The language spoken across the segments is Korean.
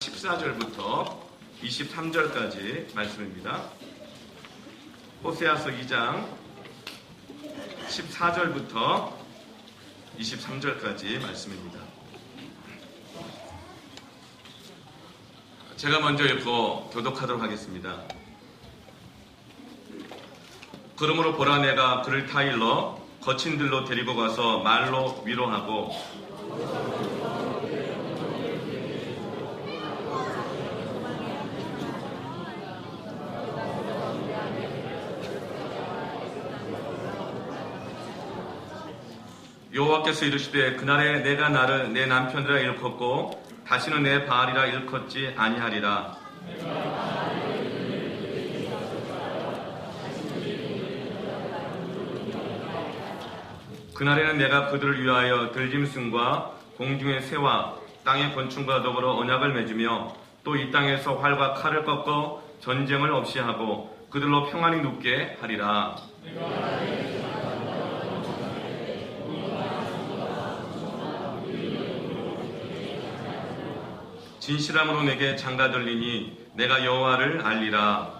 14절부터 23절까지 말씀입니다. 호세아서 2장 14절부터 23절까지 말씀입니다. 제가 먼저 읽고 교독하도록 하겠습니다. 그러므로 보라, 내가 그를 타일러 거친 들로 데리고 가서 말로 위로하고 여호와께서 이르시되 그날에 내가 나를 내 남편이라 일컫고 다시는 내 바알이라 일컫지 아니하리라. 그날에는 내가 그들을 위하여 들짐승과 공중의 새와 땅의 곤충과 더불어 언약을 맺으며 또 이 땅에서 활과 칼을 꺾어 전쟁을 없이 하고 그들로 평안히 눕게 하리라. 진실함으로 내게 장가 들리니 내가 여호와를 알리라.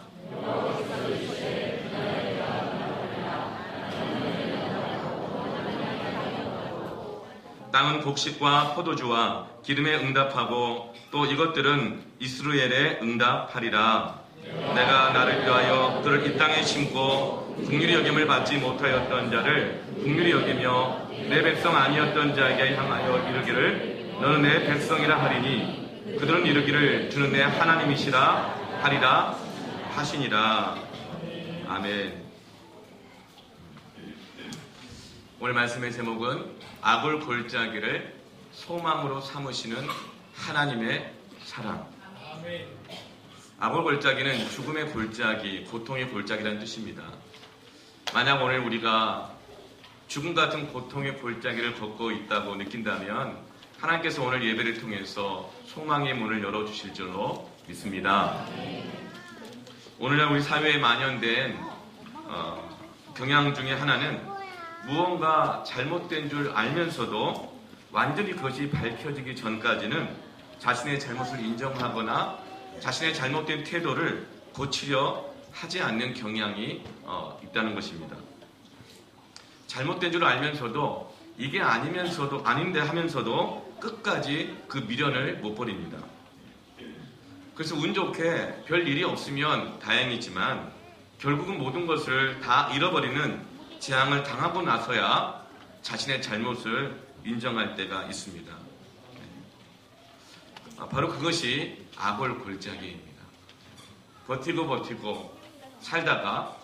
땅은 곡식과 포도주와 기름에 응답하고 또 이것들은 이스라엘에 응답하리라. 내가 나를 위하여 그를 이 땅에 심고 긍휼히 여김을 받지 못하였던 자를 긍휼히 여기며 내 백성 아니었던 자에게 향하여 이르기를 너는 내 백성이라 하리니 그들은 이르기를 주는 내 하나님이시라 하리라 하시니라. 아멘. 오늘 말씀의 제목은 악을 골짜기를 소망으로 삼으시는 하나님의 사랑. 악을 골짜기는 죽음의 골짜기, 고통의 골짜기라는 뜻입니다. 만약 오늘 우리가 죽음 같은 고통의 골짜기를 걷고 있다고 느낀다면 하나님께서 오늘 예배를 통해서 소망의 문을 열어주실 줄로 믿습니다. 오늘날 우리 사회에 만연된 경향 중에 하나는 무언가 잘못된 줄 알면서도 완전히 그것이 밝혀지기 전까지는 자신의 잘못을 인정하거나 자신의 잘못된 태도를 고치려 하지 않는 경향이 있다는 것입니다. 잘못된 줄 알면서도 이게 아닌데 하면서도 끝까지 그 미련을 못 버립니다. 그래서 운 좋게 별 일이 없으면 다행이지만 결국은 모든 것을 다 잃어버리는 재앙을 당하고 나서야 자신의 잘못을 인정할 때가 있습니다. 바로 그것이 악을 골짜기입니다. 버티고 살다가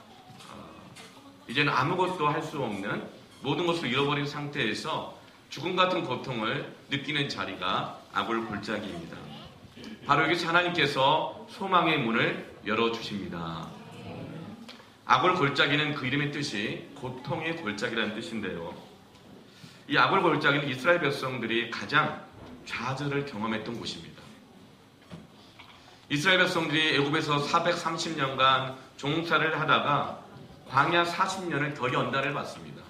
이제는 아무것도 할 수 없는 모든 것을 잃어버린 상태에서 죽음 같은 고통을 느끼는 자리가 악을 골짜기입니다. 바로 여기서 하나님께서 소망의 문을 열어주십니다. 악을 골짜기는 그 이름의 뜻이 고통의 골짜기라는 뜻인데요. 이 악을 골짜기는 이스라엘 백성들이 가장 좌절을 경험했던 곳입니다. 이스라엘 백성들이 애굽에서 430년간 종살이를 하다가 광야 40년을 더 연단을 받습니다.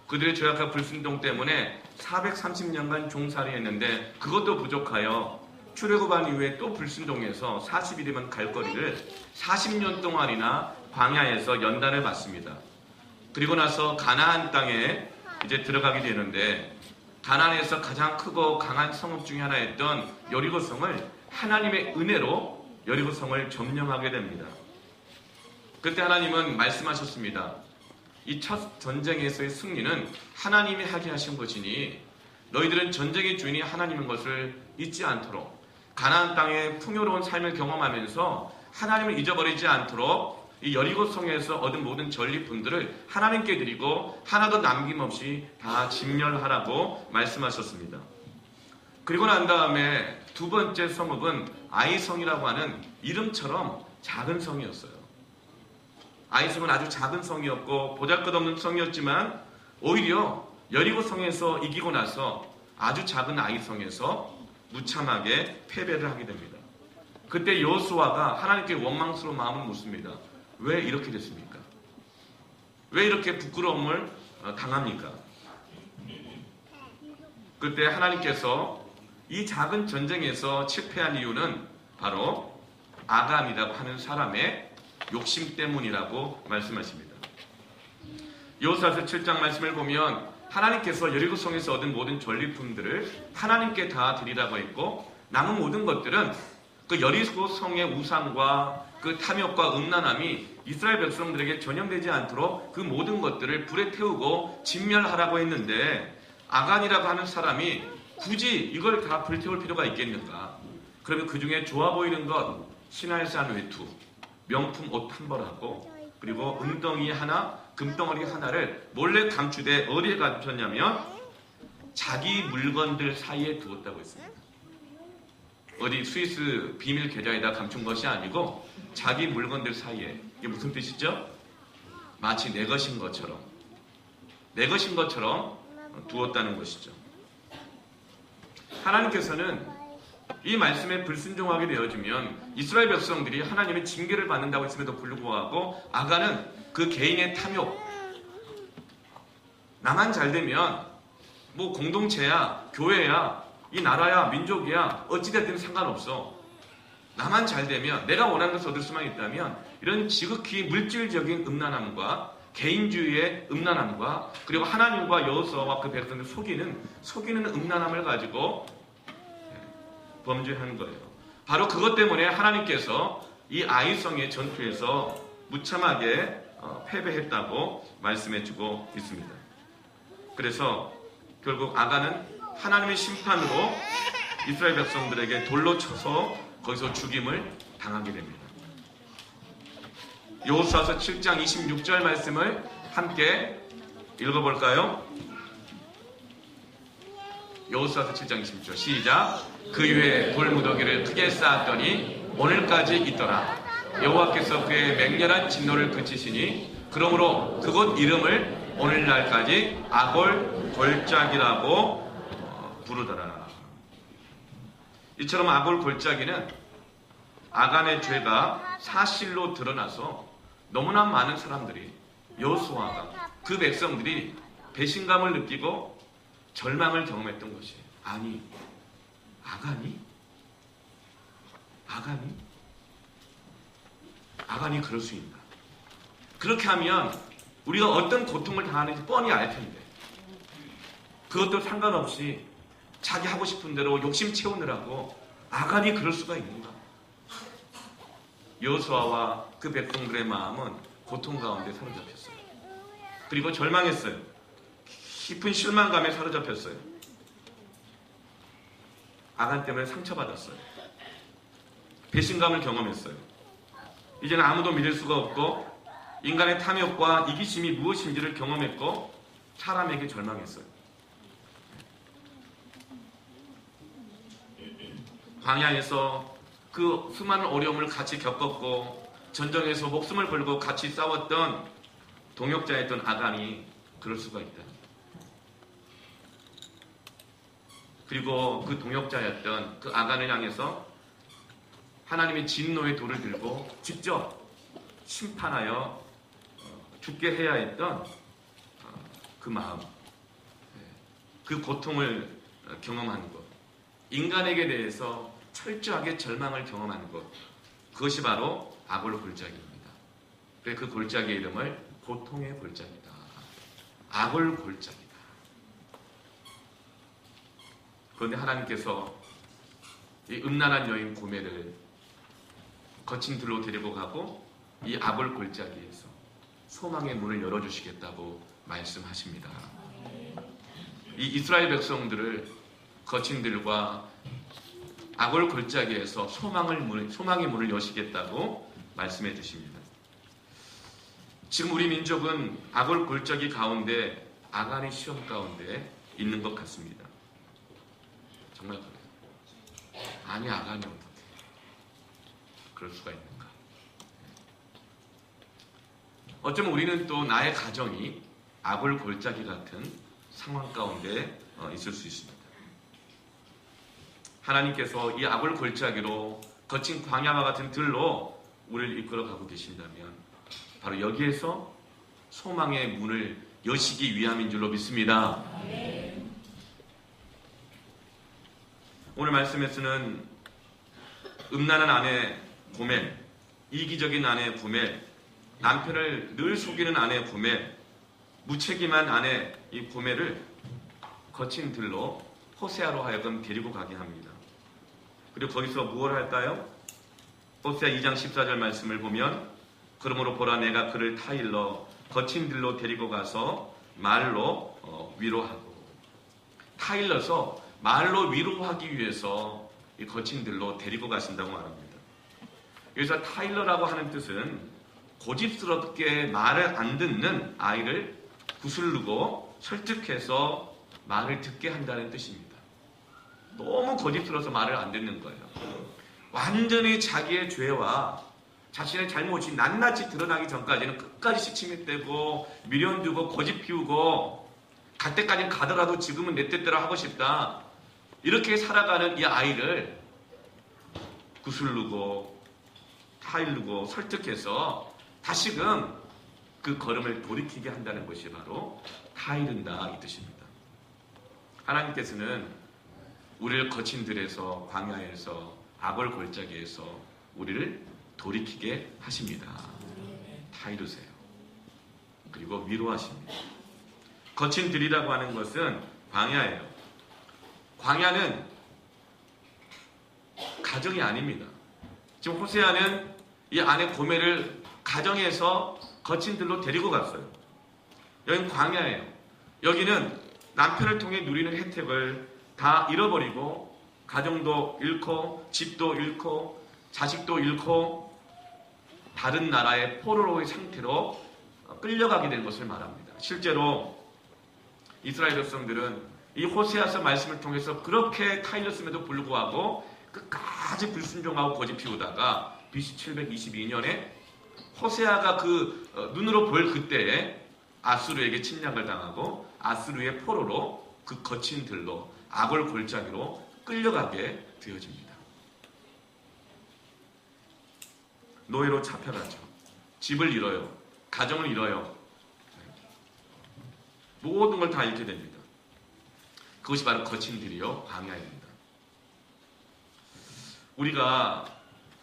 그들의 죄악과 불순종 때문에 430년간 종살이했는데 그것도 부족하여 출애굽한 이후에 또 불순종해서 40이 되면 갈 거리를 40년 동안이나 광야에서 연단을 받습니다. 그리고 나서 가나안 땅에 이제 들어가게 되는데 가나안에서 가장 크고 강한 성읍 중에 하나였던 여리고성을 하나님의 은혜로 여리고성을 점령하게 됩니다. 그때 하나님은 말씀하셨습니다. 이 첫 전쟁에서의 승리는 하나님이 하게 하신 것이니 너희들은 전쟁의 주인이 하나님인 것을 잊지 않도록 가나안 땅의 풍요로운 삶을 경험하면서 하나님을 잊어버리지 않도록 이 여리고성에서 얻은 모든 전리품들을 하나님께 드리고 하나도 남김없이 다 진멸하라고 말씀하셨습니다. 그리고 난 다음에 두 번째 성읍은 아이성이라고 하는 이름처럼 작은 성이었어요. 아이성은 아주 작은 성이었고 보잘것없는 성이었지만 오히려 여리고성에서 이기고 나서 아주 작은 아이성에서 무참하게 패배를 하게 됩니다. 그때 여호수아가 하나님께 원망스러운 마음을 묻습니다. 왜 이렇게 됐습니까? 왜 이렇게 부끄러움을 당합니까? 그때 하나님께서 이 작은 전쟁에서 실패한 이유는 바로 아간이라고 하는 사람의 욕심 때문이라고 말씀하십니다. 여호수아서 7장 말씀을 보면 하나님께서 여리고성에서 얻은 모든 전리품들을 하나님께 다 드리라고 했고, 남은 모든 것들은 그 여리고성의 우상과 그 탐욕과 음란함이 이스라엘 백성들에게 전염되지 않도록 그 모든 것들을 불에 태우고 진멸하라고 했는데, 아간이라고 하는 사람이 굳이 이걸 다 불태울 필요가 있겠는가? 그러면 그 중에 좋아 보이는 것, 신화에서 한 외투, 명품 옷 한 벌하고, 그리고 은덩이 하나, 금덩어리 하나를 몰래 감추되 어디에 감췄냐면 자기 물건들 사이에 두었다고 했습니다. 어디 스위스 비밀 계좌에다 감춘 것이 아니고 자기 물건들 사이에. 이게 무슨 뜻이죠? 마치 내 것인 것처럼 두었다는 것이죠. 하나님께서는 이 말씀에 불순종하게 되어지면 이스라엘 백성들이 하나님의 징계를 받는다고 했음에도 불구하고 아간은 그 개인의 탐욕, 나만 잘 되면 뭐 공동체야, 교회야, 이 나라야, 민족이야, 어찌됐든 상관없어. 나만 잘 되면, 내가 원하는 것을 얻을 수만 있다면, 이런 지극히 물질적인 음란함과 개인주의의 음란함과 그리고 하나님과 여호수아와 그 백성들 속이는 음란함을 가지고 범죄하는 거예요. 바로 그것 때문에 하나님께서 이 아이성의 전투에서 무참하게 패배했다고 말씀해주고 있습니다. 그래서 결국 아간은 하나님의 심판으로 이스라엘 백성들에게 돌로 쳐서 거기서 죽임을 당하게 됩니다. 여호수아서 7장 26절 말씀을 함께 읽어볼까요? 여호수아서 7장 26절 시작. 그 위에 돌무더기를 크게 쌓았더니 오늘까지 있더라. 여호와께서 그의 맹렬한 진노를 그치시니 그러므로 그곳 이름을 오늘날까지 아골 골짜기라고 부르더라. 이처럼 아골 골짜기는 아간의 죄가 사실로 드러나서 너무나 많은 사람들이, 여호수아가, 그 백성들이 배신감을 느끼고 절망을 경험했던 것이에요. 아니, 아간이 그럴 수 있나? 그렇게 하면 우리가 어떤 고통을 당하는지 뻔히 알 텐데, 그것도 상관없이 자기 하고 싶은 대로 욕심 채우느라고 아간이 그럴 수가 있는가? 여호수아와 그 백성들의 마음은 고통 가운데 사로잡혔어요. 그리고 절망했어요. 깊은 실망감에 사로잡혔어요. 아간 때문에 상처받았어요. 배신감을 경험했어요. 이제는 아무도 믿을 수가 없고 인간의 탐욕과 이기심이 무엇인지를 경험했고 사람에게 절망했어요. 광야에서 그 수많은 어려움을 같이 겪었고 전쟁에서 목숨을 걸고 같이 싸웠던 동역자였던 아간이 그럴 수가 있다. 그리고 그 동역자였던 그 아간을 향해서 하나님의 진노의 돌을 들고 직접 심판하여 죽게 해야 했던 그 마음, 그 고통을 경험하는 것, 인간에게 대해서 철저하게 절망을 경험하는 것, 그것이 바로 아골 골짜기입니다. 그래서 그 골짜기의 이름을 고통의 골짜기다, 아골 골짜기다. 그런데 하나님께서 이 음란한 여인 고멜을 거친 들로 데리고 가고 이 아골 골짜기에서 소망의 문을 열어주시겠다고 말씀하십니다. 이 이스라엘 백성들을 거친 들과 아골 골짜기에서 소망의 문을 여시겠다고 말씀해 주십니다. 지금 우리 민족은 아골 골짜기 가운데, 아간의 시험 가운데 있는 것 같습니다. 정말 그래요. 아니, 아간이 어떻게 그럴 수가 있는가? 어쩌면 우리는 또 나의 가정이 아골 골짜기 같은 상황 가운데 있을 수 있습니다. 하나님께서 이 아골 골짜기로 거친 광야와 같은 들로 우리를 이끌어가고 계신다면 바로 여기에서 소망의 문을 여시기 위함인 줄로 믿습니다. 오늘 말씀에서는 음란한 아내 고멜, 이기적인 아내 고멜, 남편을 늘 속이는 아내 고멜, 무책임한 아내 이 고멜을 거친 들로 호세아로 하여금 데리고 가게 합니다. 그리고 거기서 무엇을 할까요? 호세아 2장 14절 말씀을 보면 그러므로 보라 내가 그를 타일러 거친 들로 데리고 가서 말로 위로하고, 타일러서 말로 위로하기 위해서 이 거친 들로 데리고 가신다고 말합니다. 여기서 타일러라고 하는 뜻은 고집스럽게 말을 안 듣는 아이를 구슬르고 설득해서 말을 듣게 한다는 뜻입니다. 너무 고집스러워서 말을 안 듣는 거예요. 완전히 자기의 죄와 자신의 잘못이 낱낱이 드러나기 전까지는 끝까지 시치미떼고 미련두고 고집 피우고 갈 때까지 가더라도 지금은 내 뜻대로 하고 싶다, 이렇게 살아가는 이 아이를 구슬르고 타일르고 설득해서 다시금 그 걸음을 돌이키게 한다는 것이 바로 타이른다 이 뜻입니다. 하나님께서는 우리를 거친 들에서, 광야에서, 악을 골짜기에서 우리를 돌이키게 하십니다. 타이르세요. 그리고 위로하십니다. 거친 들이라고 하는 것은 광야예요. 광야는 가정이 아닙니다. 지금 호세아는 이 아내 고멜을 가정에서 거친 들로 데리고 갔어요. 여기는 광야예요. 여기는 남편을 통해 누리는 혜택을 다 잃어버리고 가정도 잃고 집도 잃고 자식도 잃고 다른 나라의 포로로의 상태로 끌려가게 된 것을 말합니다. 실제로 이스라엘 백성들은 이 호세아서 말씀을 통해서 그렇게 타일렀음에도 불구하고 끝까지 불순종하고 고집 피우다가 BC 722년에 호세아가 그 눈으로 볼 그때에 아수르에게 침략을 당하고 아수르의 포로로 그 거친 들로 악을 골짜기로 끌려가게 되어집니다. 노예로 잡혀가죠. 집을 잃어요. 가정을 잃어요. 모든 걸 다 잃게 됩니다. 그것이 바로 거친 들이요 광야입니다. 우리가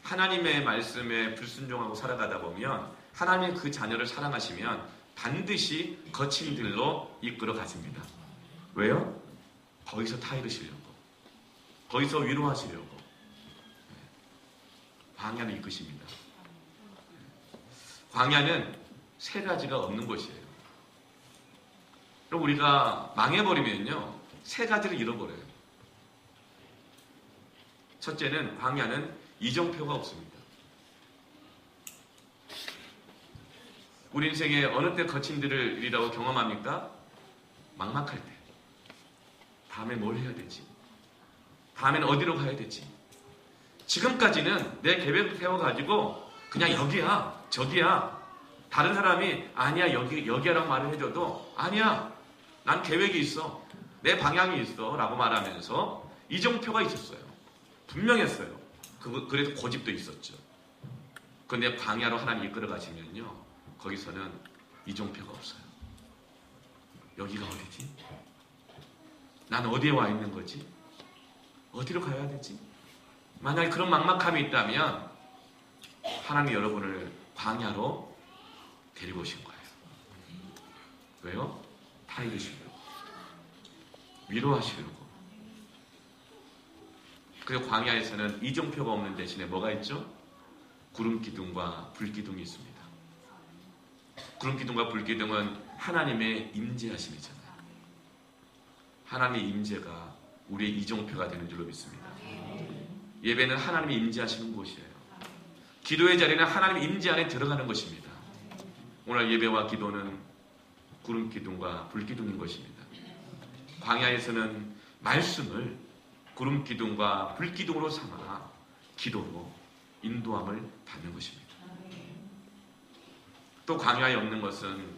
하나님의 말씀에 불순종하고 살아가다 보면 하나님의 그 자녀를 사랑하시면 반드시 거친 들로 이끌어 가십니다. 왜요? 거기서 타이르시려고, 거기서 위로하시려고 광야를 이끄십니다. 광야는 세 가지가 없는 곳이에요. 그럼 우리가 망해버리면요 세 가지를 잃어버려요. 첫째는 광야는 이정표가 없습니다. 우리 인생에 어느 때 거친 들이라고 경험합니까? 막막할 때. 다음에 뭘 해야 되지? 다음에는 어디로 가야 되지? 지금까지는 내 계획을 세워가지고 그냥 여기야 저기야, 다른 사람이 아니야 여기야라고 말을 해줘도 아니야 난 계획이 있어, 내 방향이 있어 라고 말하면서 이정표가 있었어요. 분명했어요. 그래서 고집도 있었죠. 그런데 광야로 하나님 이끌어 가시면요 거기서는 이정표가 없어요. 여기가 어디지? 난 어디에 와 있는 거지? 어디로 가야 되지? 만약에 그런 막막함이 있다면 하나님이 여러분을 광야로 데리고 오신 거예요. 왜요? 타이르시려고, 위로하시려고. 그리고 광야에서는 이정표가 없는 대신에 뭐가 있죠? 구름기둥과 불기둥이 있습니다. 구름기둥과 불기둥은 하나님의 임재하심이잖아요. 하나님의 임재가 우리의 이정표가 되는 줄로 믿습니다. 예배는 하나님의 임재하시는 곳이에요. 기도의 자리는 하나님의 임재 안에 들어가는 것입니다. 오늘 예배와 기도는 구름기둥과 불기둥인 것입니다. 광야에서는 말씀을 구름기둥과 불기둥으로 삼아 기도로 인도함을 받는 것입니다. 또 광야에 없는 것은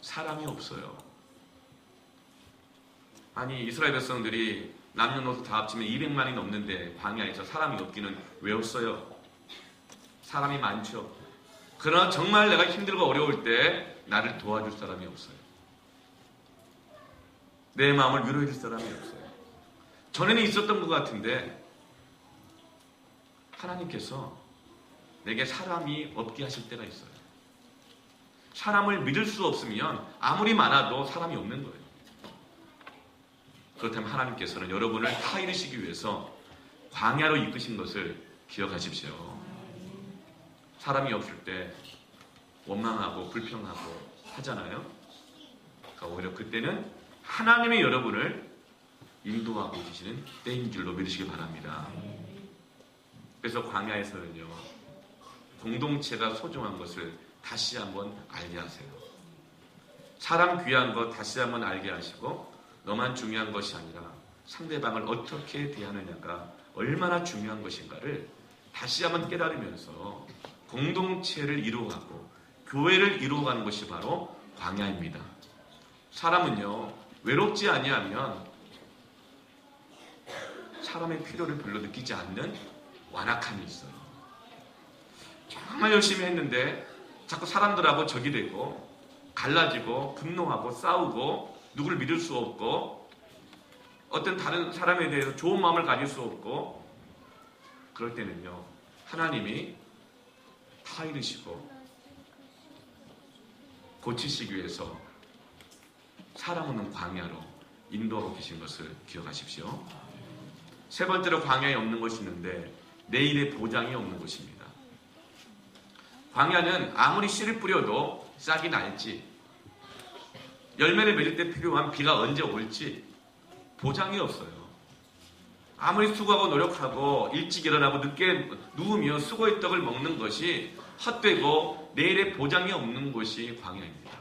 사람이 없어요. 아니 이스라엘 백성들이 남녀노소 다 합치면 200만이 넘는데 광야에서 사람이 없기는 왜 없어요? 사람이 많죠. 그러나 정말 내가 힘들고 어려울 때 나를 도와줄 사람이 없어요. 내 마음을 위로해 줄 사람이 없어요. 전에는 있었던 것 같은데 하나님께서 내게 사람이 없게 하실 때가 있어요. 사람을 믿을 수 없으면 아무리 많아도 사람이 없는 거예요. 그렇다면 하나님께서는 여러분을 타이르시기 위해서 광야로 이끄신 것을 기억하십시오. 사람이 없을 때 원망하고 불평하고 하잖아요. 그러니까 오히려 그때는 하나님의 여러분을 인도하고 계시는 때인 줄로 믿으시기 바랍니다. 그래서 광야에서는요, 공동체가 소중한 것을 다시 한번 알게 하세요. 사람 귀한 것 다시 한번 알게 하시고, 너만 중요한 것이 아니라 상대방을 어떻게 대하느냐가 얼마나 중요한 것인가를 다시 한번 깨달으면서 공동체를 이루어가고 교회를 이루어가는 것이 바로 광야입니다. 사람은요, 외롭지 아니하면 사람의 필요를 별로 느끼지 않는 완악함이 있어요. 정말 열심히 했는데 자꾸 사람들하고 적이 되고 갈라지고 분노하고 싸우고 누구를 믿을 수 없고 어떤 다른 사람에 대해서 좋은 마음을 가질 수 없고, 그럴 때는요, 하나님이 타이르시고 고치시기 위해서 사람 없는 광야로 인도하고 계신 것을 기억하십시오. 세 번째로 광야에 없는 것이 있는데 내일의 보장이 없는 것입니다. 광야는 아무리 씨를 뿌려도 싹이 날지, 열매를 맺을 때 필요한 비가 언제 올지 보장이 없어요. 아무리 수고하고 노력하고 일찍 일어나고 늦게 누우며 수고의 떡을 먹는 것이 헛되고 내일의 보장이 없는 것이 광야입니다.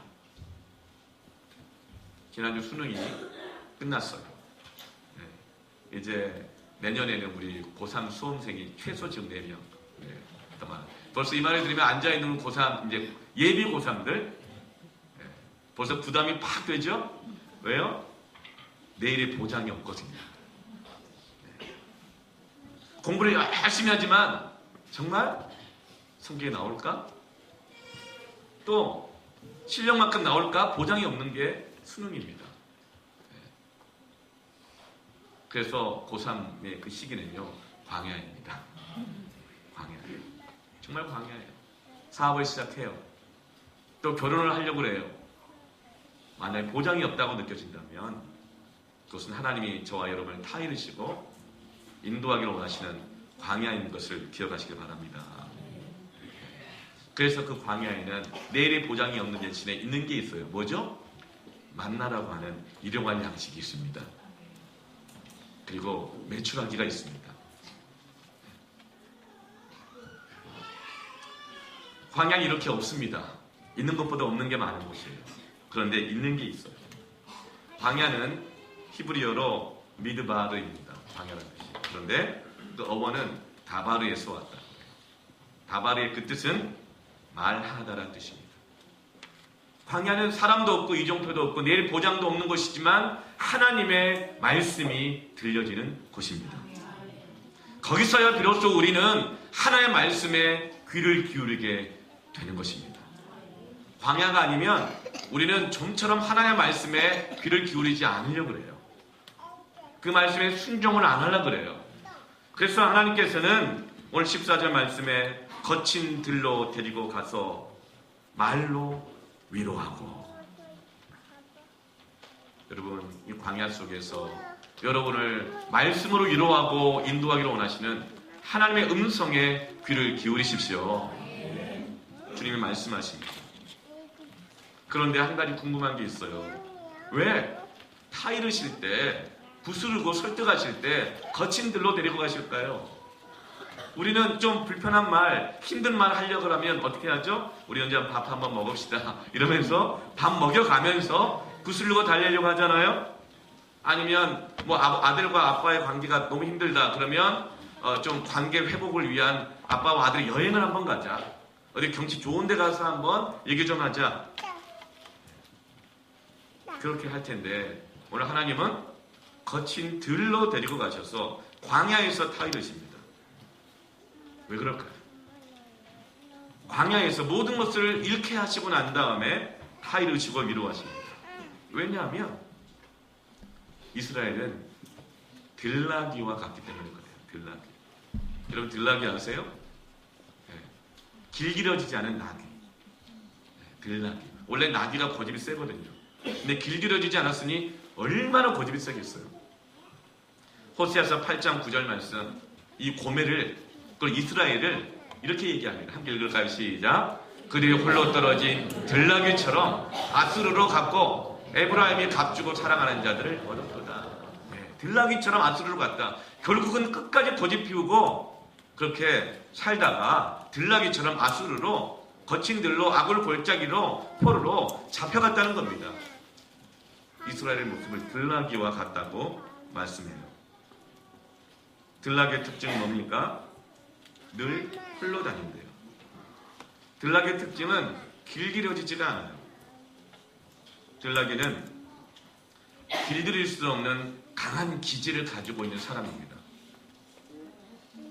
지난주 수능이 끝났어요. 네. 이제 내년에는 우리 고3 수험생이 최소 지금 4명. 네. 벌써 이 말을 들으면 앉아있는 고3, 이제 예비 고3들, 네. 벌써 부담이 팍 되죠? 왜요? 내일의 보장이 없거든요. 네. 공부를 열심히 하지만 정말 성적이 나올까? 또 실력만큼 나올까? 보장이 없는 게 수능입니다. 네. 그래서 고3의 그 시기는요, 광야입니다. 광야예요. 정말 광야예요. 사업을 시작해요. 또 결혼을 하려고 그래요. 만약에 보장이 없다고 느껴진다면 그것은 하나님이 저와 여러분을 타이르시고 인도하기를 원하시는 광야인 것을 기억하시기 바랍니다. 그래서 그 광야에는 내일의 보장이 없는 대신에 있는 게 있어요. 뭐죠? 만나라고 하는 일용할 양식이 있습니다. 그리고 매출하기가 있습니다. 광야는 이렇게 없습니다. 있는 것보다 없는 게 많은 곳이에요. 그런데 있는 게 있어요. 광야는 히브리어로 미드바르입니다. 광야라는 뜻이. 그런데 그 어원은 다바르에서 왔다. 다바르의 그 뜻은 말하다라는 뜻입니다. 광야는 사람도 없고 이정표도 없고 내일 보장도 없는 곳이지만 하나님의 말씀이 들려지는 곳입니다. 거기서야 비로소 우리는 하나님의 말씀에 귀를 기울이게 되는 것입니다. 광야가 아니면 우리는 좀처럼 하나님의 말씀에 귀를 기울이지 않으려고 그래요. 그 말씀에 순종을 안 하려고 그래요. 그래서 하나님께서는 오늘 14절 말씀에 거친 들로 데리고 가서 말로 위로하고, 여러분 이 광야 속에서 여러분을 말씀으로 위로하고 인도하기를 원하시는 하나님의 음성에 귀를 기울이십시오. 주님이 말씀하십니다. 그런데 한 가지 궁금한 게 있어요. 왜 타이르실 때, 부스르고 설득하실 때 거친 들로 데리고 가실까요? 우리는 좀 불편한 말, 힘든 말 하려고 하면 어떻게 하죠? 우리 언제 밥 한번 먹읍시다 이러면서 밥 먹여가면서 부스르고 달래려고 하잖아요. 아니면 뭐 아들과 아빠의 관계가 너무 힘들다 그러면 좀 관계 회복을 위한 아빠와 아들 여행을 한번 가자, 어디 경치 좋은 데 가서 한번 얘기 좀 하자, 그렇게 할 텐데 오늘 하나님은 거친 들로 데리고 가셔서 광야에서 타이르십니다. 왜 그럴까요? 광야에서 모든 것을 잃게 하시고 난 다음에 타이르시고 위로하십니다. 왜냐하면 이스라엘은 들나귀와 같기 때문에 그래요. 들나귀. 여러분 들나귀 아세요? 네. 길들여지지 않은 나귀. 네. 들나귀. 원래 나귀가 고집이 세거든요. 근데 길들여지지 않았으니 얼마나 고집이 세겠어요. 호세아서 8장 9절 말씀. 이 고멜을, 그걸 이스라엘을 이렇게 얘기합니다. 함께 읽을까요? 시작. 그들이 홀로 떨어진 들나귀처럼 아수르로 갔고 에브라임이 값주고 사랑하는 자들을 얻었도다. 네, 들나귀처럼 아수르로 갔다. 결국은 끝까지 고집 피우고 그렇게 살다가 들나귀처럼 아수르로 거친 들로 아굴 골짜기로 포로로 잡혀갔다는 겁니다. 이스라엘의 모습을 들나귀와 같다고 말씀해요. 들나귀의 특징은 뭡니까? 늘 홀로 다닌대요. 들나귀의 특징은 길들여지지가 않아요. 들나귀는 길들일 수 없는 강한 기질을 가지고 있는 사람입니다.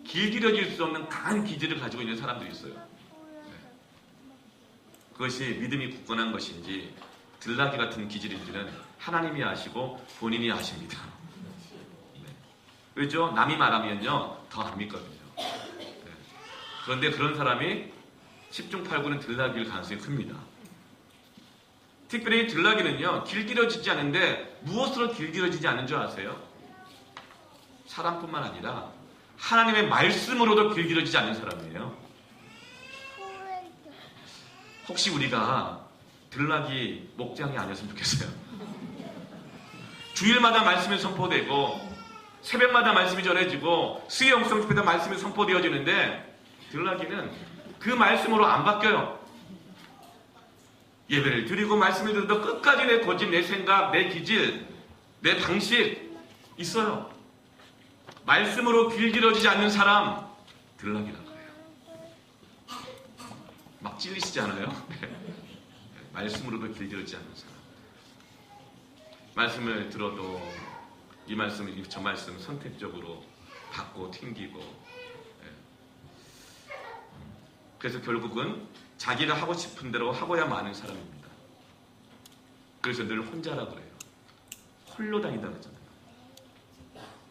길들여질 수 없는 강한 기질을 가지고 있는 사람들이 있어요. 네. 그것이 믿음이 굳건한 것인지 들나귀 같은 기질인지는 하나님이 아시고 본인이 아십니다. 네. 왜죠? 남이 말하면요 더 안 믿거든요. 네. 그런데 그런 사람이 10중 8구는 들나귀일 가능성이 큽니다. 특별히 들나귀는요 길들여지지 않는데 무엇으로 길들여지지 않는 줄 아세요? 사람뿐만 아니라 하나님의 말씀으로도 길들여지지 않는 사람이에요. 혹시 우리가 들나귀 목장이 아니었으면 좋겠어요. 주일마다 말씀이 선포되고 새벽마다 말씀이 전해지고 수요 영성 집회도 말씀이 선포되어지는데 들나귀는 그 말씀으로 안 바뀌어요. 예배를 드리고 말씀을 들어도 끝까지 내 고집, 내 생각, 내 기질, 내 방식 있어요. 말씀으로 길들여지지 않는 사람 들나귀라고 해요. 막 찔리시지 않아요? 말씀으로도 길들여지지 않는 사람. 말씀을 들어도 이 말씀, 저 말씀 선택적으로 받고 튕기고 그래서 결국은 자기가 하고 싶은 대로 하고야 마는 사람입니다. 그래서 늘 혼자라고 그래요. 홀로 다닌다 그러잖아요.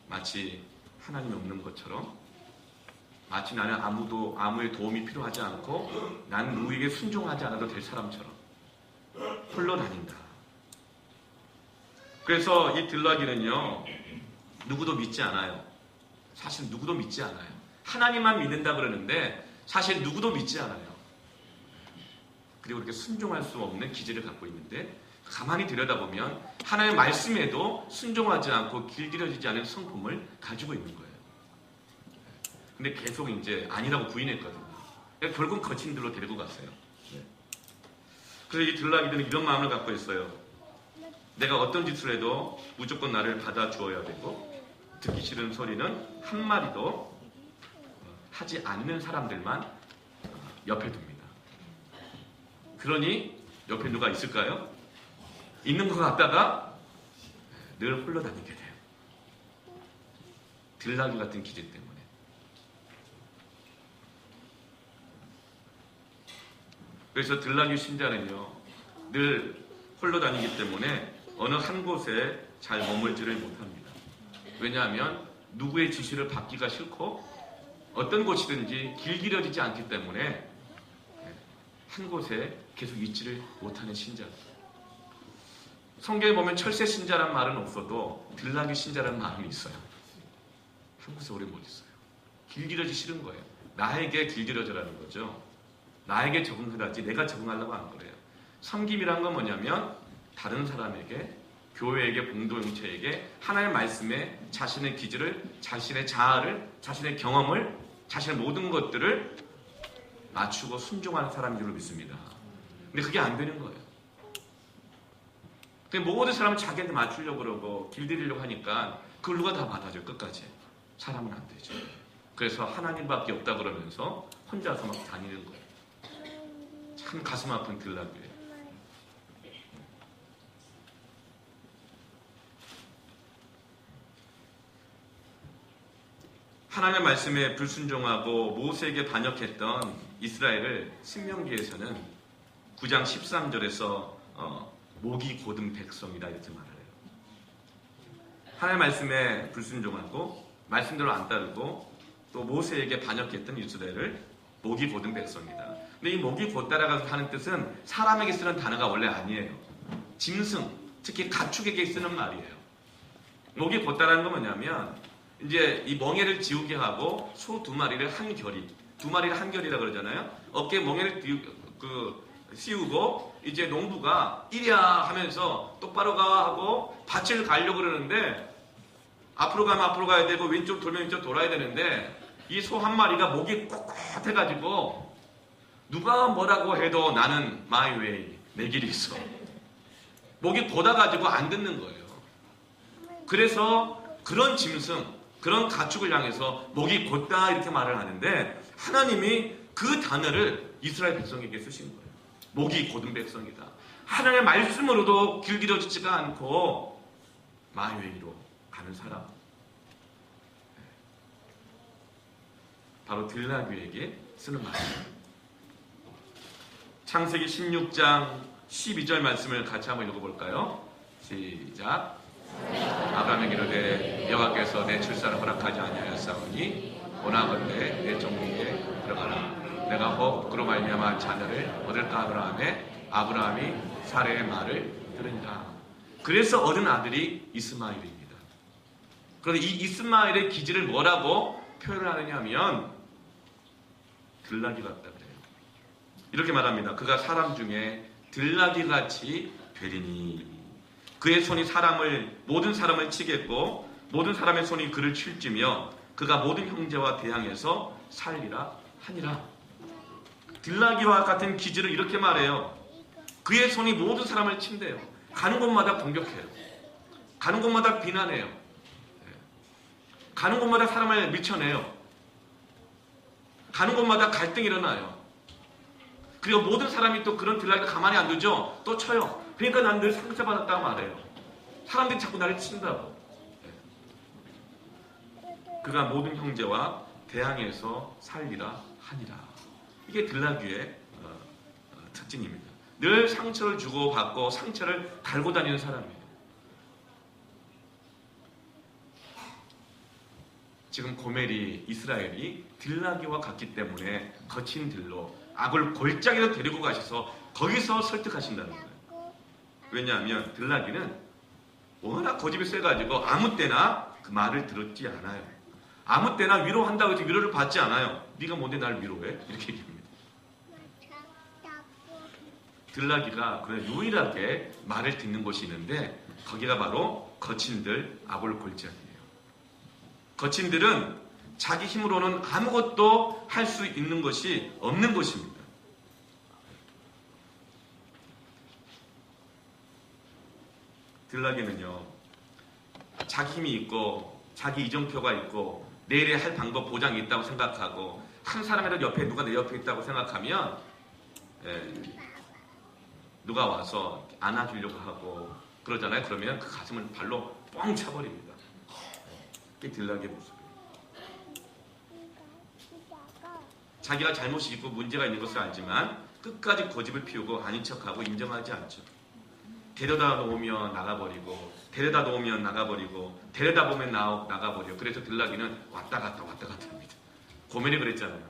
마치 하나님이 없는 것처럼, 마치 나는 아무의 도움이 필요하지 않고 난 누구에게 순종하지 않아도 될 사람처럼 홀로 다닌다. 그래서 이 들나귀는요 누구도 믿지 않아요. 사실 누구도 믿지 않아요. 하나님만 믿는다 그러는데 사실 누구도 믿지 않아요. 그리고 이렇게 순종할 수 없는 기질을 갖고 있는데 가만히 들여다보면 하나님의 말씀에도 순종하지 않고 길들여지지 않은 성품을 가지고 있는 거예요. 근데 계속 이제 아니라고 부인했거든요. 결국 거친 들로 데리고 갔어요. 그래서 이 들나귀들은 이런 마음을 갖고 있어요. 내가 어떤 짓을 해도 무조건 나를 받아주어야 되고 듣기 싫은 소리는 한마디도 하지 않는 사람들만 옆에 둡니다. 그러니 옆에 누가 있을까요? 있는 것 같다가 늘 홀로 다니게 돼요. 들나귀 같은 기질 때문에. 그래서 들나귀 신자는요 늘 홀로 다니기 때문에 어느 한 곳에 잘 머물지를 못합니다. 왜냐하면 누구의 지시를 받기가 싫고 어떤 곳이든지 길들여지지 않기 때문에 한 곳에 계속 있지를 못하는 신자. 성경에 보면 철새 신자란 말은 없어도 들나귀 신자라는 말은 있어요. 한 곳에 오래 못 있어요. 길들여지기 싫은 거예요. 나에게 길들여져라는 거죠. 나에게 적응하라지 내가 적응하려고 하는 거예요. 섬김이란 건 뭐냐면 다른 사람에게, 교회에게, 공동체에게 하나님의 말씀에 자신의 기질을, 자신의 자아를, 자신의 경험을, 자신의 모든 것들을 맞추고 순종하는 사람인 줄로 믿습니다. 근데 그게 안 되는 거예요. 근데 모든 사람은 자기한테 맞추려고 그러고 길들이려고 하니까 그걸 누가 다 받아줘요. 끝까지. 사람은 안 되죠. 그래서 하나님밖에 없다 그러면서 혼자서 막 다니는 거예요. 참 가슴 아픈 들나귀예요. 하나님의 말씀에 불순종하고 모세에게 반역했던 이스라엘을 신명기에서는 9장 13절에서 목이 곧은 백성이다 이렇게 말을 해요. 하나님의 말씀에 불순종하고 말씀대로 안 따르고 또 모세에게 반역했던 이스라엘을 목이 곧은 백성이다. 근데 이 목이 곧다라고 하는 뜻은 사람에게 쓰는 단어가 원래 아니에요. 짐승, 특히 가축에게 쓰는 말이에요. 목이 곧다라는 건 뭐냐면 이제 이 멍에를 지우게 하고 소 2마리를 한 결이, 2마리를 한 결이라 그러잖아요. 어깨에 멍에를 씌우고 이제 농부가 이리야 하면서 똑바로 가 하고 밭을 가려고 그러는데 앞으로 가면 앞으로 가야 되고 왼쪽 돌면 왼쪽 돌아야 되는데 이 소 한 마리가 목이 꼿꼿해가지고 누가 뭐라고 해도 나는 my way, 내 길이 있어. 목이 곧아가지고 안 듣는 거예요. 그래서 그런 짐승, 그런 가축을 향해서 목이 곧다 이렇게 말을 하는데 하나님이 그 단어를 이스라엘 백성에게 쓰신 거예요. 목이 곧은 백성이다. 하나님의 말씀으로도 길들여지지가 않고 my way로 가는 사람. 바로 들나귀에게 쓰는 말이에요. 창세기 16장 12절 말씀을 같이 한번 읽어볼까요? 시작. 아브라함에게 이르되 여호와께서 내 출산을 허락하지 아니하였사오니 원하건대 내 종리에 들어가라. 내가 혹 그로 말미암아 자녀를 얻을까 아브라함이 사레의 말을 들으니라. 그래서 얻은 아들이 이스마엘입니다. 그런데 이 이스마엘의 기질을 뭐라고 표현을 하느냐 하면 들나귀 같다 그래요. 이렇게 말합니다. 그가 사람 중에 들나귀같이 되리니 그의 손이 모든 사람을 치겠고 모든 사람의 손이 그를 칠지며 그가 모든 형제와 대항해서 살리라 하니라. 들나귀와 같은 기질을 이렇게 말해요. 그의 손이 모든 사람을 친대요. 가는 곳마다 공격해요. 가는 곳마다 비난해요. 가는 곳마다 사람을 밀쳐내요. 가는 곳마다 갈등이 일어나요. 그리고 모든 사람이 또 그런 들나귀가 가만히 안 두죠. 또 쳐요. 그러니까 난 늘 상처받았다고 말해요. 사람들이 자꾸 나를 친다고. 그가 모든 형제와 대항해서 살리라 하니라. 이게 들나귀의 특징입니다. 늘 상처를 주고받고 상처를 달고 다니는 사람이에요. 지금 고멜이 이스라엘이 들나귀와 같기 때문에 거친 들로 악을 골짜기로 데리고 가셔서 거기서 설득하신다는 거예요. 왜냐하면 들나귀는 워낙 고집이 세가지고 아무 때나 그 말을 들었지 않아요. 아무 때나 위로한다고 해서 위로를 받지 않아요. 네가 뭔데 날 위로해? 이렇게 얘기합니다. 들나귀가 그냥 유일하게 말을 듣는 곳이 있는데 거기가 바로 거친들 아골 골짜기예요. 거친들은 자기 힘으로는 아무것도 할 수 있는 것이 없는 것입니다. 들나귀는요, 자기 힘이 있고 자기 이정표가 있고 내일에 할 방법 보장이 있다고 생각하고 한 사람이라도 옆에 누가 내 옆에 있다고 생각하면 누가 와서 안아주려고 하고 그러잖아요. 그러면 그 가슴을 발로 뻥 차버립니다. 그게 들나귀의 모습이에요. 자기가 잘못이 있고 문제가 있는 것을 알지만 끝까지 고집을 피우고 아닌 척하고 인정하지 않죠. 데려다 놓으면 나가버리고 데려다 놓으면 나가버리고 데려다 보면 나가버려. 그래서 들나귀는 왔다 갔다 합니다. 고멜이 그랬잖아요.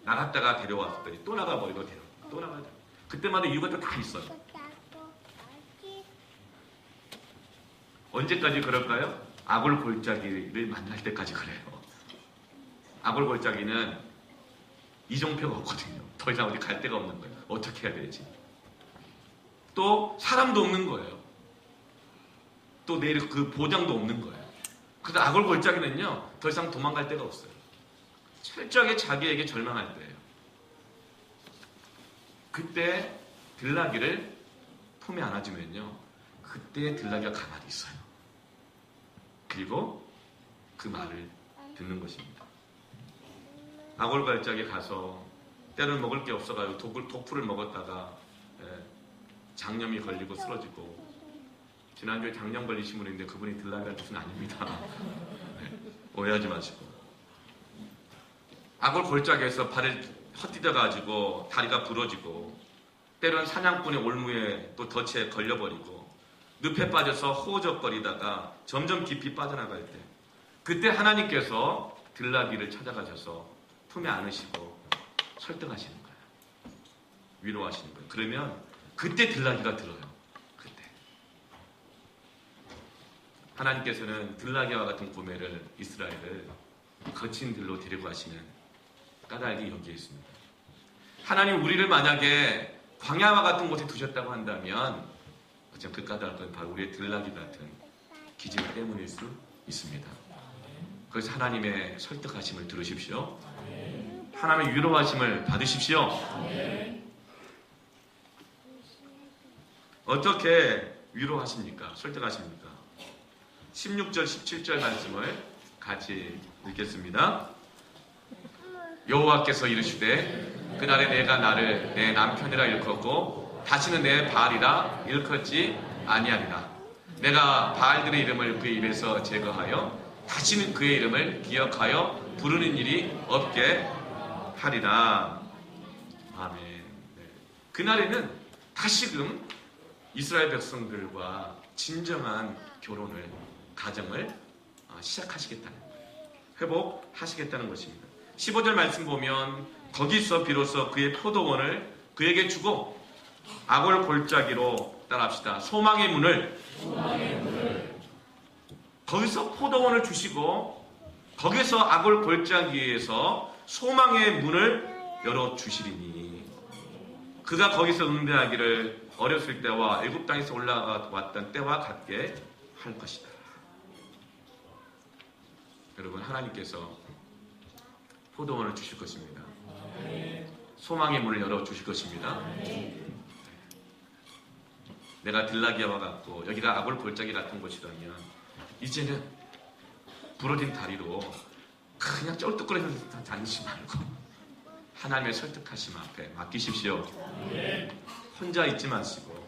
나갔다가 데려왔더니 또 나가버리고 또 나가야 돼. 그때마다 이유가 또 다 있어요. 언제까지 그럴까요? 아골 골짜기를 만날 때까지 그래요. 아골 골짜기는 이정표가 없거든요. 더 이상 어디 갈 데가 없는 거예요. 어떻게 해야 되지? 또 사람도 없는 거예요. 또 내일 그 보장도 없는 거예요. 그래서 아골 골짜기는요, 더 이상 도망갈 데가 없어요. 철저하게 자기에게 절망할 때예요. 그때 들나귀를 품에 안아주면요, 그때 들나귀가 가만히 있어요. 그리고 그 말을 듣는 것입니다. 아골 골짜기에 가서 때를 먹을 게 없어가지고 독풀을 먹었다가 장염이 걸리고 쓰러지고, 지난주에 장염 걸리신 분이 있는데 그분이 들나귀란 뜻은 아닙니다. 오해하지 마시고. 아골 골짜기에서 발을 헛디뎌가지고 다리가 부러지고, 때로는 사냥꾼의 올무에 또 덫에 걸려버리고 늪에 빠져서 호우적거리다가 점점 깊이 빠져나갈 때, 그때 하나님께서 들나귀를 찾아가셔서 품에 안으시고 설득하시는 거예요. 위로하시는 거예요. 그러면 그때 들나귀가 들어요. 그때. 하나님께서는 들나귀와 같은 고매를, 이스라엘을 거친 들로 데리고 가시는 까닭이 여기에 있습니다. 하나님 우리를 만약에 광야와 같은 곳에 두셨다고 한다면 어쩜 그 까닭은 바로 우리의 들나귀 같은 기질 때문일 수 있습니다. 그래서 하나님의 설득하심을 들으십시오. 하나님의 위로하심을 받으십시오. 어떻게 위로하십니까? 설득하십니까? 16절, 17절 말씀을 같이 읽겠습니다. 여호와께서 이르시되 그날에 내가 나를 내 남편이라 일컫고 다시는 내 바알이라 일컫지 아니하리라. 내가 바알들의 이름을 그의 입에서 제거하여 다시는 그의 이름을 기억하여 부르는 일이 없게 하리라. 아멘. 네. 그날에는 다시금 이스라엘 백성들과 진정한 결혼을, 가정을 시작하시겠다는 거예요. 회복하시겠다는 것입니다. 15절 말씀 보면 거기서 비로소 그의 포도원을 그에게 주고 아골 골짜기로 따라합시다. 소망의 문을 거기서 포도원을 주시고 거기서 아골 골짜기에서 소망의 문을 열어주시리니 그가 거기서 응대하기를 어렸을 때와 애굽 땅에서 올라왔던 때와 같게 할 것이다. 여러분, 하나님께서 포도원을 주실 것입니다. 소망의 문을 열어주실 것입니다. 내가 들나귀와 같고 여기가 아골 골짜기 같은 곳이라면 이제는 부러진 다리로 그냥 쩔뚝거리면서 다니지 말고 하나님의 설득하심 앞에 맡기십시오. 혼자 있지 마시고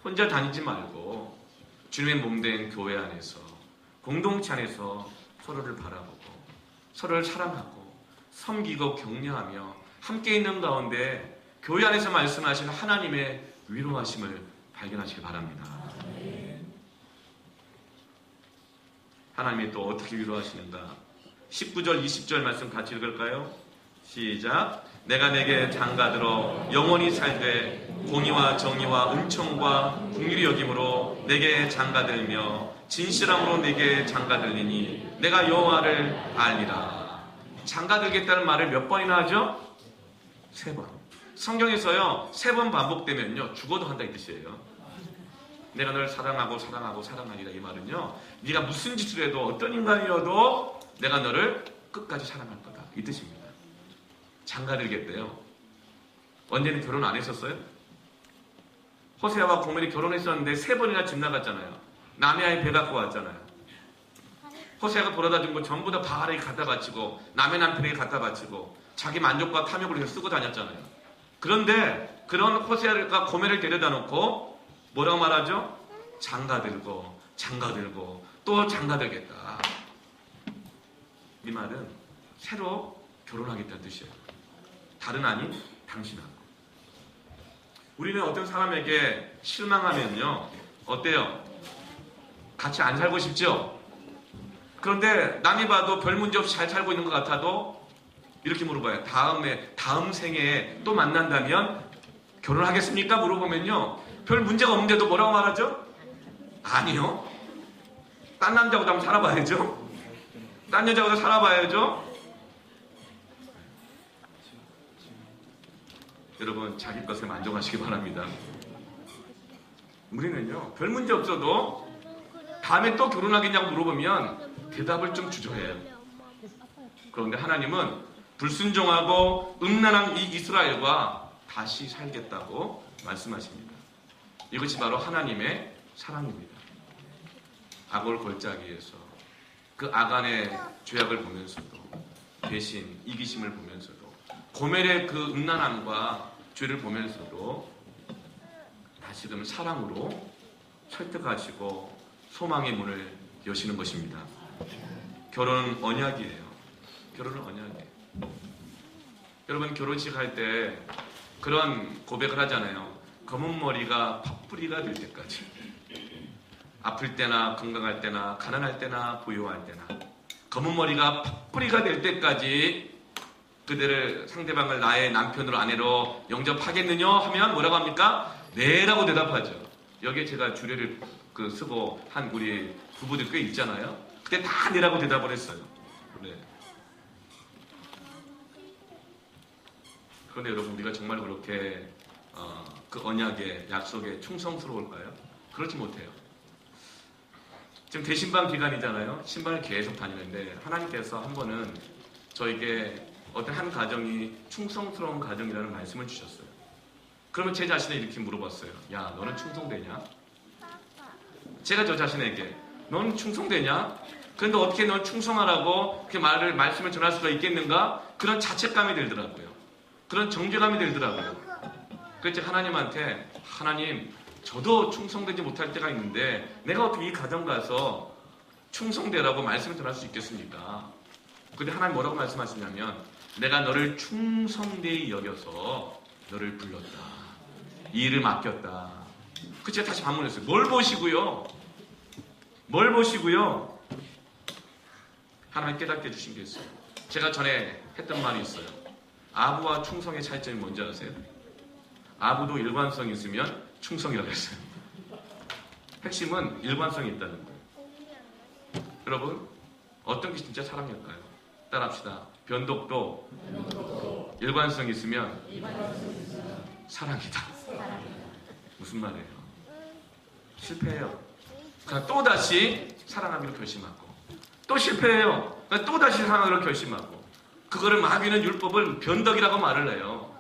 혼자 다니지 말고 주님의 몸된 교회 안에서 공동체 안에서 서로를 바라보고 서로를 사랑하고 섬기고 격려하며 함께 있는 가운데 교회 안에서 말씀하시는 하나님의 위로하심을 발견하시기 바랍니다. 하나님이 또 어떻게 위로하시는가? 19절 20절 말씀 같이 읽을까요? 시작. 내가 내게 장가들어 영원히 살되 공의와 정의와 은총과 긍휼히 여김으로 내게 장가들며 진실함으로 내게 장가들리니 내가 여호와를 알리라. 장가들겠다는 말을 몇 번이나 하죠? 3번. 성경에서요 3번 반복되면요 죽어도 한다 이 뜻이에요. 내가 널 사랑하고 사랑하고 사랑하리라. 이 말은요 네가 무슨 짓을 해도 어떤 인간이어도 내가 너를 끝까지 사랑할 거다 이 뜻입니다. 장가들겠대요. 언제는 결혼 안 했었어요? 호세아와 고멜이 결혼했었는데 3번이나 집 나갔잖아요. 남의 아이 배 갖고 왔잖아요. 호세아가 돌아다 준 거 전부 다 바알에게 갖다 바치고 남의 남편에게 갖다 바치고 자기 만족과 탐욕을 위해서 쓰고 다녔잖아요. 그런데 그런 호세아가 고멜을 데려다 놓고 뭐라고 말하죠? 장가들고 장가들고 또 장가들겠다. 이 말은 새로 결혼하겠다는 뜻이에요. 다른 아닌 당신하고. 우리는 어떤 사람에게 실망하면요 어때요? 같이 안 살고 싶죠? 그런데 남이 봐도 별 문제 없이 잘 살고 있는 것 같아도 이렇게 물어봐요. 다음 생에 또 만난다면 결혼하겠습니까? 물어보면요 별 문제가 없는데도 뭐라고 말하죠? 아니요. 딴 남자하고도 한번 살아봐야죠. 딴 여자하고도 살아봐야죠. 여러분 자기 것에 만족하시기 바랍니다. 우리는요 별 문제 없어도 다음에 또 결혼하겠냐고 물어보면 대답을 좀 주저해요. 그런데 하나님은 불순종하고 음란한 이 이스라엘과 다시 살겠다고 말씀하십니다. 이것이 바로 하나님의 사랑입니다. 아골 골짜기에서 그 아간의 죄악을 보면서도 배신, 이기심을 보면서도 고멜의 그 음란함과 죄를 보면서도 다시금 사랑으로 설득하시고 소망의 문을 여시는 것입니다. 결혼은 언약이에요. 결혼은 언약이에요. 여러분 결혼식 할 때 그런 고백을 하잖아요. 검은 머리가 팥뿌리가 될 때까지. 아플 때나 건강할 때나 가난할 때나 부유할 때나 검은 머리가 팥뿌리가 될 때까지 그들을 상대방을 나의 남편으로 아내로 영접하겠느냐 하면 뭐라고 합니까? 네라고 대답하죠. 여기에 제가 주례를 쓰고 한 우리 부부들 꽤 있잖아요. 그때 다 네라고 대답을 했어요. 네. 그런데 여러분 우리가 정말 그렇게 그 언약의 약속에 충성스러울까요? 그렇지 못해요. 지금 대신방 기간이잖아요. 신방을 계속 다니는데 하나님께서 한 번은 저에게 어떤 한 가정이 충성스러운 가정이라는 말씀을 주셨어요. 그러면 제 자신에 이렇게 물어봤어요. 야, 너는 충성되냐? 제가 저 자신에게 너는 충성되냐? 그런데 어떻게 넌 충성하라고 그렇게 말씀을 전할 수가 있겠는가? 그런 자책감이 들더라고요. 그런 정죄감이 들더라고요. 그래서 제가 하나님한테 하나님, 저도 충성되지 못할 때가 있는데 내가 어떻게 이 가정 가서 충성되라고 말씀을 전할 수 있겠습니까? 근데 하나님 뭐라고 말씀하시냐면 내가 너를 충성되이 여겨서 너를 불렀다. 이 일을 맡겼다. 그 제가 다시 반문했어요. 뭘 보시고요? 뭘 보시고요? 하나님 깨닫게 해주신 게 있어요. 제가 전에 했던 말이 있어요. 아부와 충성의 차이점이 뭔지 아세요? 아부도 일관성이 있으면 충성이라고 했어요. 핵심은 일관성이 있다는 거예요. 여러분, 어떤 게 진짜 사랑일까요? 따라합시다. 변덕도 일관성이 있으면 사랑이다. 무슨 말이에요? 실패해요. 그냥 또다시 사랑하기로 결심하고 또 실패해요. 그냥 또다시 사랑하기로 결심하고 그거를 마귀는 율법을 변덕이라고 말을 해요.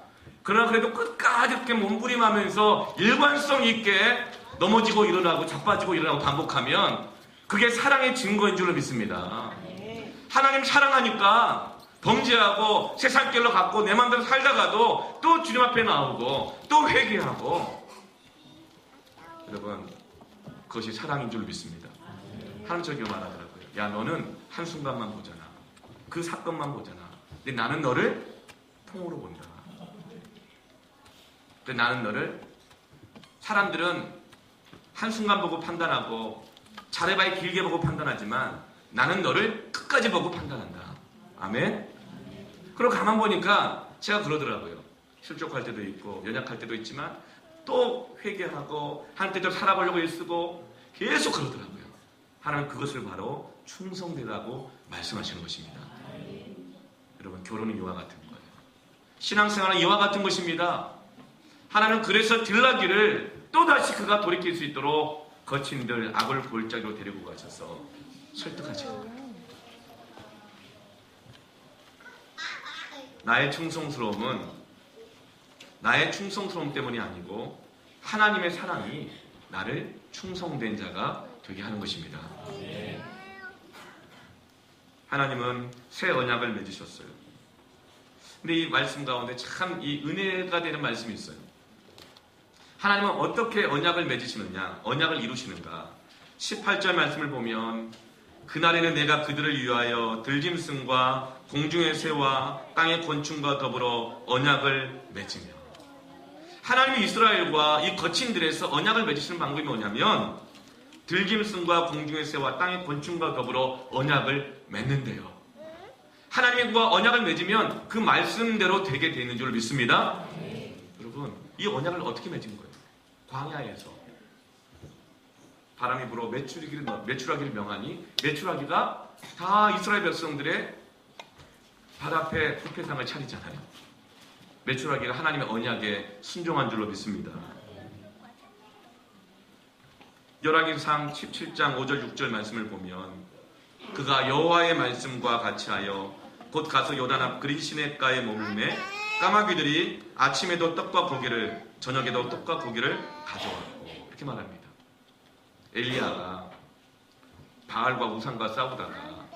그러나 그래도 끝까지 이렇게 몸부림하면서 일관성 있게 넘어지고 일어나고 자빠지고 일어나고 반복하면 그게 사랑의 증거인 줄로 믿습니다. 하나님 사랑하니까 범죄하고 세상길로 갔고 내 마음대로 살다가도 또 주님 앞에 나오고 또 회개하고 여러분 그것이 사랑인 줄 믿습니다. 하나님 저에게 말하더라고요. 야 너는 한순간만 보잖아. 그 사건만 보잖아. 근데 나는 너를 통으로 본다. 근데 나는 너를 사람들은 한순간 보고 판단하고 잘해봐야 길게 보고 판단하지만 나는 너를 끝까지 보고 판단한다. 아멘? 그리고 가만 보니까 제가 그러더라고요. 실족할 때도 있고 연약할 때도 있지만 또 회개하고 하나님 뜻대로 살아보려고 애쓰고 계속 그러더라고요. 하나님 그것을 바로 충성되라고 말씀하시는 것입니다. 여러분 결혼은 이와 같은 거예요. 신앙생활은 이와 같은 것입니다. 하나님은 그래서 딜라기를 또다시 그가 돌이킬 수 있도록 거친들 악을 골짜기로 데리고 가셔서 설득하시는 거예요. 나의 충성스러움 때문이 아니고 하나님의 사랑이 나를 충성된 자가 되게 하는 것입니다. 하나님은 새 언약을 맺으셨어요. 근데 이 말씀 가운데 참 이 은혜가 되는 말씀이 있어요. 하나님은 어떻게 언약을 맺으시느냐, 언약을 이루시는가. 18절 말씀을 보면 그날에는 내가 그들을 위하여 들짐승과 공중의 새와 땅의 곤충과 더불어 언약을 맺으며 하나님이 이스라엘과 이 거친들에서 언약을 맺으시는 방법이 뭐냐면 들짐승과 공중의 새와 땅의 곤충과 더불어 언약을 맺는데요. 하나님과 언약을 맺으면 그 말씀대로 되게 되는 줄 믿습니다. 여러분 이 언약을 어떻게 맺은 거예요? 광야에서 바람이 불어 메추라기를 명하니 메추라기가 다 이스라엘 백성들의 발 앞에 불패상을 차리잖아요. 메추라기가 하나님의 언약에 순종한 줄로 믿습니다. 열왕기상 17장 5절 6절 말씀을 보면 그가 여호와의 말씀과 같이 하여 곧 가서 요단 앞 그린 시냇가에 머물매 까마귀들이 아침에도 떡과 고기를 저녁에도 떡과 고기를 가져왔고 이렇게 말합니다. 엘리야가 바알과 우상과 싸우다가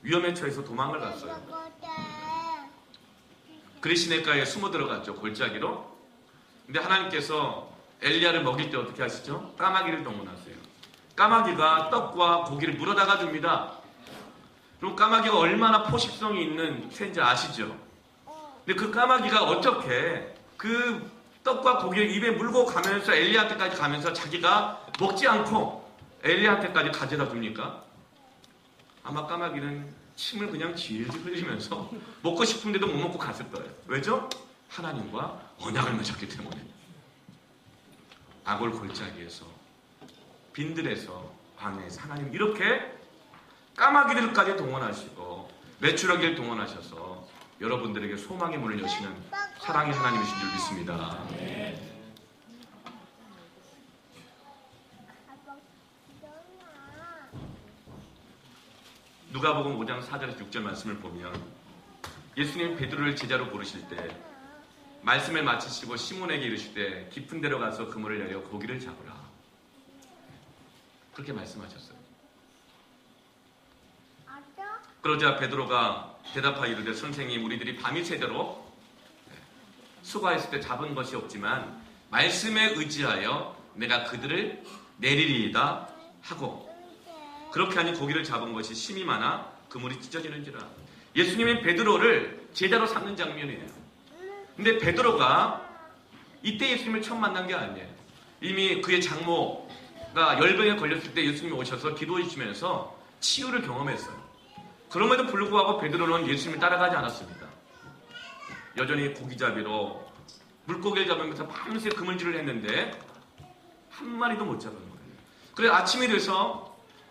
위험에 처해서 도망을 갔어요. 그리시네가에 숨어 들어갔죠. 골짜기로. 근데 하나님께서 엘리야를 먹일 때 어떻게 하시죠? 까마귀를 동원하세요. 까마귀가 떡과 고기를 물어다가 줍니다. 그럼 까마귀가 얼마나 포식성이 있는 새인지 아시죠? 근데 그 까마귀가 어떻게 그 떡과 고기를 입에 물고 가면서 엘리야한테까지 가면서 자기가 먹지 않고 엘리야한테까지 가져다 줍니까? 아마 까마귀는 침을 그냥 질질 흘리면서 먹고 싶은데도 못 먹고 갔을 거예요. 왜죠? 하나님과 언약을 맺었기 때문에. 아골 골짜기에서, 빈들에서, 광야에서 하나님 이렇게 까마귀들까지 동원하시고 메추라기를 동원하셔서 여러분들에게 소망의 문을 여시는 사랑의 하나님이신 줄 믿습니다. 누가복음 5장 4절에서 6절 말씀을 보면 예수님 베드로를 제자로 부르실 때 말씀을 마치시고 시몬에게 이르실 때 깊은 데로 가서 그물을 내려 고기를 잡으라. 그렇게 말씀하셨어요. 그러자 베드로가 대답하여 이르되 선생님 우리들이 밤이 새도록 수고했을 때 잡은 것이 없지만 말씀에 의지하여 내가 그들을 내리리이다 하고 그렇게 하니 고기를 잡은 것이 심이 많아 그물이 찢어지는지라. 예수님이 베드로를 제자로 삼는 장면이에요. 근데 베드로가 이때 예수님을 처음 만난 게 아니에요. 이미 그의 장모가 열병에 걸렸을 때 예수님이 오셔서 기도해 주시면서 치유를 경험했어요. 그럼에도 불구하고 베드로는 예수님을 따라가지 않았습니다. 여전히 고기잡이로 물고기를 잡으면서 밤새 그물질을 했는데 한 마리도 못 잡은 거예요. 그래서 아침이 돼서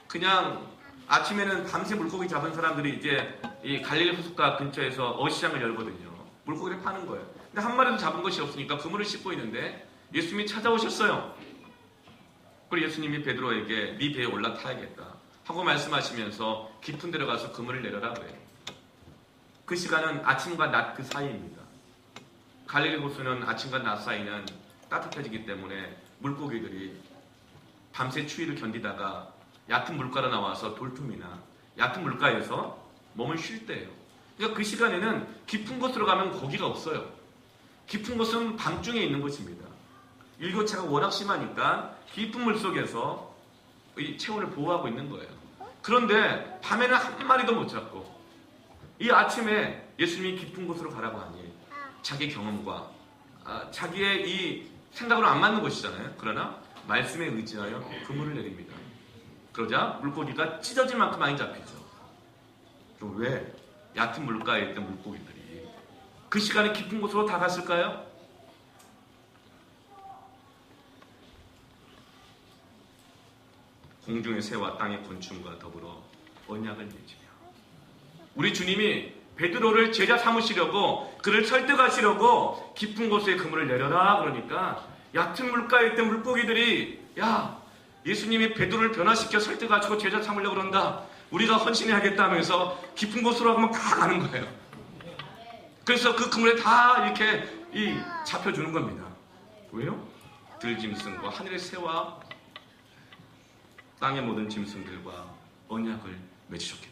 그냥 아침에는 밤새 물고기 잡은 사람들이 이제 이 갈릴리 호숫가 근처에서 어시장을 열거든요. 물고기를 파는 거예요. 근데 한 마리도 잡은 것이 없으니까 그물을 씻고 있는데 예수님이 찾아오셨어요. 그리고 예수님이 베드로에게 네 배에 올라타야겠다 하고 말씀하시면서 깊은 데로 가서 그물을 내려라 그래요. 그 시간은 아침과 낮 그 사이입니다. 갈릴리 호수는 아침과 낮 사이는 따뜻해지기 때문에 물고기들이 밤새 추위를 견디다가 얕은 물가로 나와서 돌틈이나 얕은 물가에서 몸을 쉴 때예요. 그러니까 그 시간에는 깊은 곳으로 가면 고기가 없어요. 깊은 곳은 밤중에 있는 곳입니다. 일교차가 워낙 심하니까 깊은 물 속에서 이 체온을 보호하고 있는 거예요. 그런데 밤에는 한 마리도 못 잡고 이 아침에 예수님이 깊은 곳으로 가라고 하니 자기 경험과 자기의 이 생각으로 안 맞는 곳이잖아요. 그러나 말씀에 의지하여 그물을 내립니다. 그러자 물고기가 찢어질 만큼 많이 잡히죠. 그럼 왜 얕은 물가에 있던 물고기들이 그 시간에 깊은 곳으로 다 갔을까요? 공중의 새와 땅의 곤충과 더불어 언약을 맺으며 우리 주님이 베드로를 제자 삼으시려고 그를 설득하시려고 깊은 곳에 그물을 내려라 그러니까 얕은 물가에 있던 물고기들이 야 예수님이 베드로를 변화시켜 설득하시고 제자 삼으려고 그런다. 우리가 헌신해야겠다 하면서 깊은 곳으로 하면 다 가는 거예요. 그래서 그 그물에 다 이렇게 잡혀주는 겁니다. 왜요? 들짐승과 하늘의 새와 땅의 모든 짐승들과 언약을 맺으셨기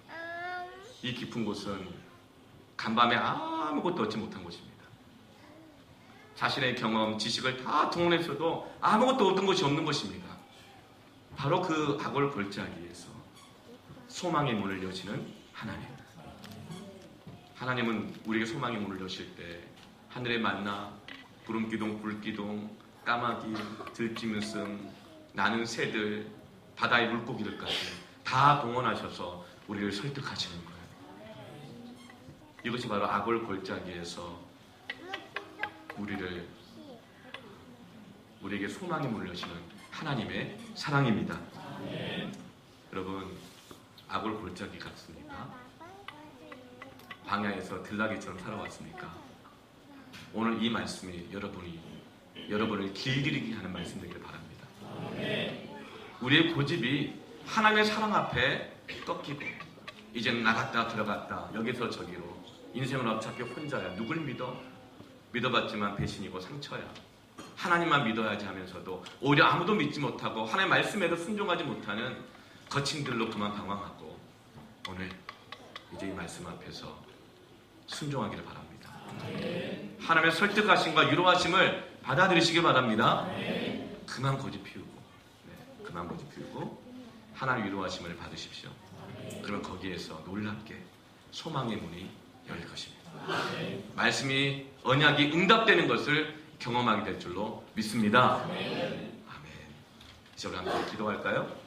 때문에 이 깊은 곳은 간밤에 아무것도 얻지 못한 곳입니다. 자신의 경험, 지식을 다 동원했어도 아무것도 얻은 것이 없는 것입니다. 바로 그 아골 골짜기에서 소망의 문을 여시는 하나님. 하나님은 우리에게 소망의 문을 여실 때 하늘의 만나, 구름기둥, 불기둥, 까마귀, 들짐승, 나는 새들, 바다의 물고기들까지 다 동원하셔서 우리를 설득하시는 거예요. 이것이 바로 아골 골짜기에서 우리에게 소망의 문을 여시는 하나님의 사랑입니다. 여러분, 아골 골짜기 같습니까? 광야에서 들나귀처럼 살아왔습니까? 오늘 이 말씀이 여러분을 길들이게 하는 말씀 되기를 바랍니다. 우리의 고집이 하나님의 사랑 앞에 꺾이고 이제는 나갔다 들어갔다 여기서 저기로 인생은 어차피 혼자야. 누굴 믿어? 믿어봤지만 배신이고 상처야. 하나님만 믿어야지 하면서도 오히려 아무도 믿지 못하고 하나님의 말씀에도 순종하지 못하는 거친들로 그만 방황하고 오늘 이제 이 말씀 앞에서 순종하기를 바랍니다. 하나님의 설득하심과 위로하심을 받아들이시기 바랍니다. 그만 고집 피우고 하나님 위로하심을 받으십시오. 그러면 거기에서 놀랍게 소망의 문이 열릴 것입니다. 말씀이 언약이 응답되는 것을 경험하게 될 줄로 믿습니다. 아멘. 이제 우리 함께 기도할까요?